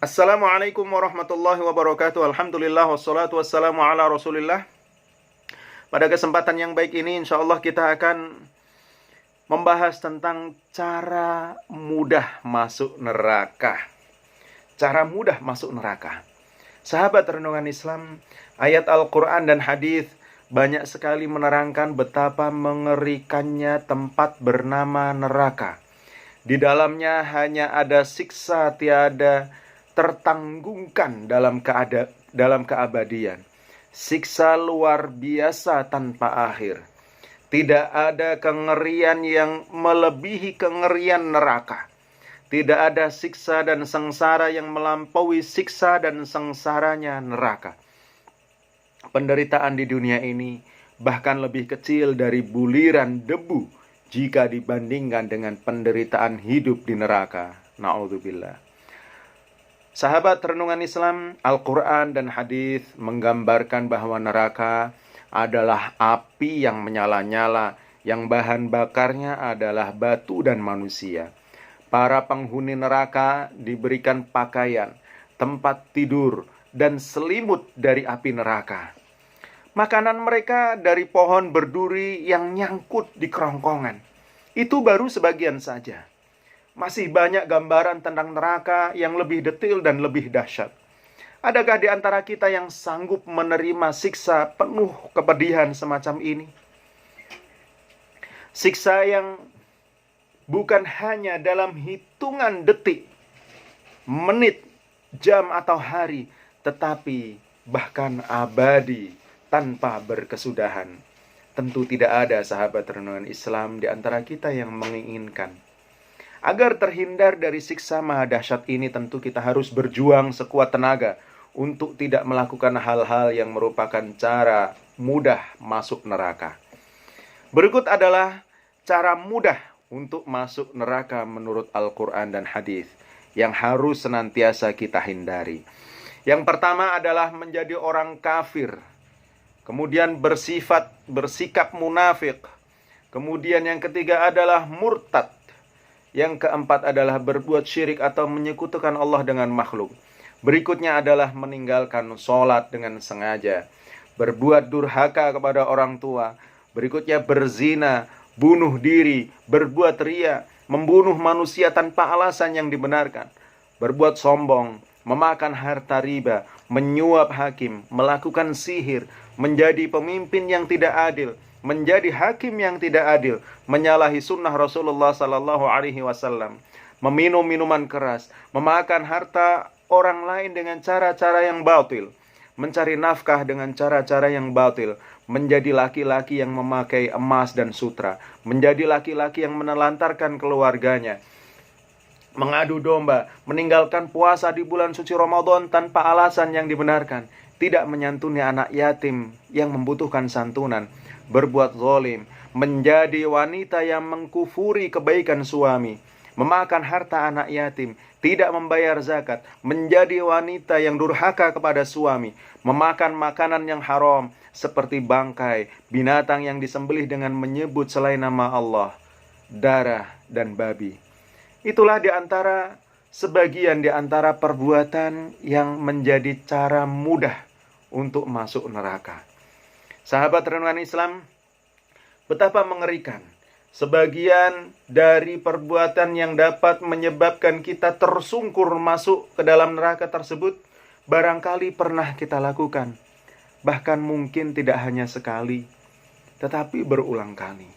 Assalamualaikum warahmatullahi wabarakatuh. Alhamdulillah wassalatu wassalamu ala Rasulillah. Pada kesempatan yang baik ini insyaallah kita akan membahas tentang cara mudah masuk neraka. Cara mudah masuk neraka. Sahabat renungan Islam, ayat Al-Qur'an dan hadis banyak sekali menerangkan betapa mengerikannya tempat bernama neraka. Di dalamnya hanya ada siksa tiada tertanggungkan dalam keabadian. Siksa luar biasa tanpa akhir. Tidak ada kengerian yang melebihi kengerian neraka. Tidak ada siksa dan sengsara yang melampaui siksa dan sengsaranya neraka. Penderitaan di dunia ini bahkan lebih kecil dari buliran debu jika dibandingkan dengan penderitaan hidup di neraka. Na'udzubillah. Sahabat renungan Islam, Al-Quran dan hadis menggambarkan bahwa neraka adalah api yang menyala-nyala, yang bahan bakarnya adalah batu dan manusia. Para penghuni neraka diberikan pakaian, tempat tidur, dan selimut dari api neraka. Makanan mereka dari pohon berduri yang nyangkut di kerongkongan. Itu baru sebagian saja. Masih banyak gambaran tentang neraka yang lebih detail dan lebih dahsyat. Adakah di antara kita yang sanggup menerima siksa penuh kepedihan semacam ini? Siksa yang bukan hanya dalam hitungan detik, menit, jam atau hari, tetapi bahkan abadi tanpa berkesudahan. Tentu tidak ada sahabat renungan Islam di antara kita yang menginginkan. Agar terhindar dari siksa maha dahsyat ini, tentu kita harus berjuang sekuat tenaga untuk tidak melakukan hal-hal yang merupakan cara mudah masuk neraka. Berikut adalah cara mudah untuk masuk neraka menurut Al-Quran dan hadis yang harus senantiasa kita hindari. Yang pertama adalah menjadi orang kafir, kemudian bersikap munafik, kemudian yang ketiga adalah murtad, yang keempat adalah berbuat syirik atau menyekutukan Allah dengan makhluk. Berikutnya adalah meninggalkan sholat dengan sengaja, berbuat durhaka kepada orang tua. Berikutnya berzina, bunuh diri, berbuat ria, membunuh manusia tanpa alasan yang dibenarkan, berbuat sombong, memakan harta riba, menyuap hakim, melakukan sihir, menjadi pemimpin yang tidak adil, menjadi hakim yang tidak adil, menyalahi sunnah Rasulullah sallallahu alaihi wasallam, meminum minuman keras, memakan harta orang lain dengan cara-cara yang batil, mencari nafkah dengan cara-cara yang batil, menjadi laki-laki yang memakai emas dan sutra, menjadi laki-laki yang menelantarkan keluarganya, mengadu domba, meninggalkan puasa di bulan suci Ramadan tanpa alasan yang dibenarkan, tidak menyantuni anak yatim yang membutuhkan santunan, berbuat zalim, menjadi wanita yang mengkufuri kebaikan suami, memakan harta anak yatim, tidak membayar zakat, menjadi wanita yang durhaka kepada suami, memakan makanan yang haram seperti bangkai, binatang yang disembelih dengan menyebut selain nama Allah, darah dan babi. Itulah sebagian di antara perbuatan yang menjadi cara mudah untuk masuk neraka. Sahabat renungan Islam, betapa mengerikan sebagian dari perbuatan yang dapat menyebabkan kita tersungkur masuk ke dalam neraka tersebut barangkali pernah kita lakukan. Bahkan mungkin tidak hanya sekali, tetapi berulang kali.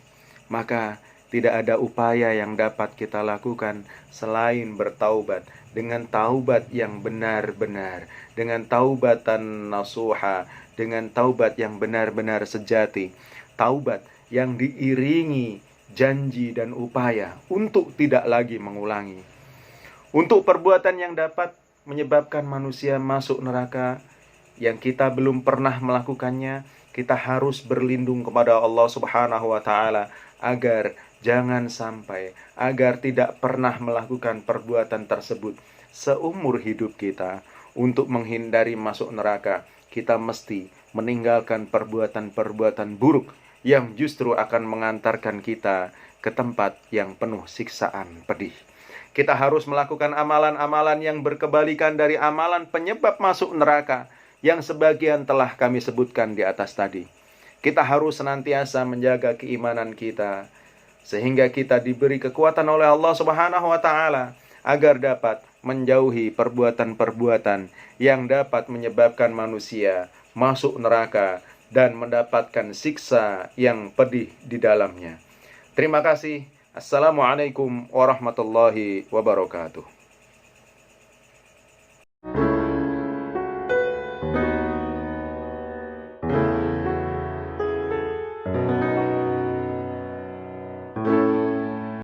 Maka tidak ada upaya yang dapat kita lakukan selain bertaubat dengan taubat yang benar-benar, dengan taubatan nasuha, dengan taubat yang benar-benar sejati, taubat yang diiringi janji dan upaya untuk tidak lagi mengulangi. Untuk perbuatan yang dapat menyebabkan manusia masuk neraka yang kita belum pernah melakukannya, kita harus berlindung kepada Allah Subhanahu wa taala agar jangan sampai, agar tidak pernah melakukan perbuatan tersebut seumur hidup kita. Untuk menghindari masuk neraka, kita mesti meninggalkan perbuatan-perbuatan buruk yang justru akan mengantarkan kita ke tempat yang penuh siksaan pedih. Kita harus melakukan amalan-amalan yang berkebalikan dari amalan penyebab masuk neraka yang sebagian telah kami sebutkan di atas tadi. Kita harus senantiasa menjaga keimanan kita sehingga kita diberi kekuatan oleh Allah Subhanahu wa taala agar dapat menjauhi perbuatan-perbuatan yang dapat menyebabkan manusia masuk neraka dan mendapatkan siksa yang pedih di dalamnya. Terima kasih. Assalamualaikum warahmatullahi wabarakatuh.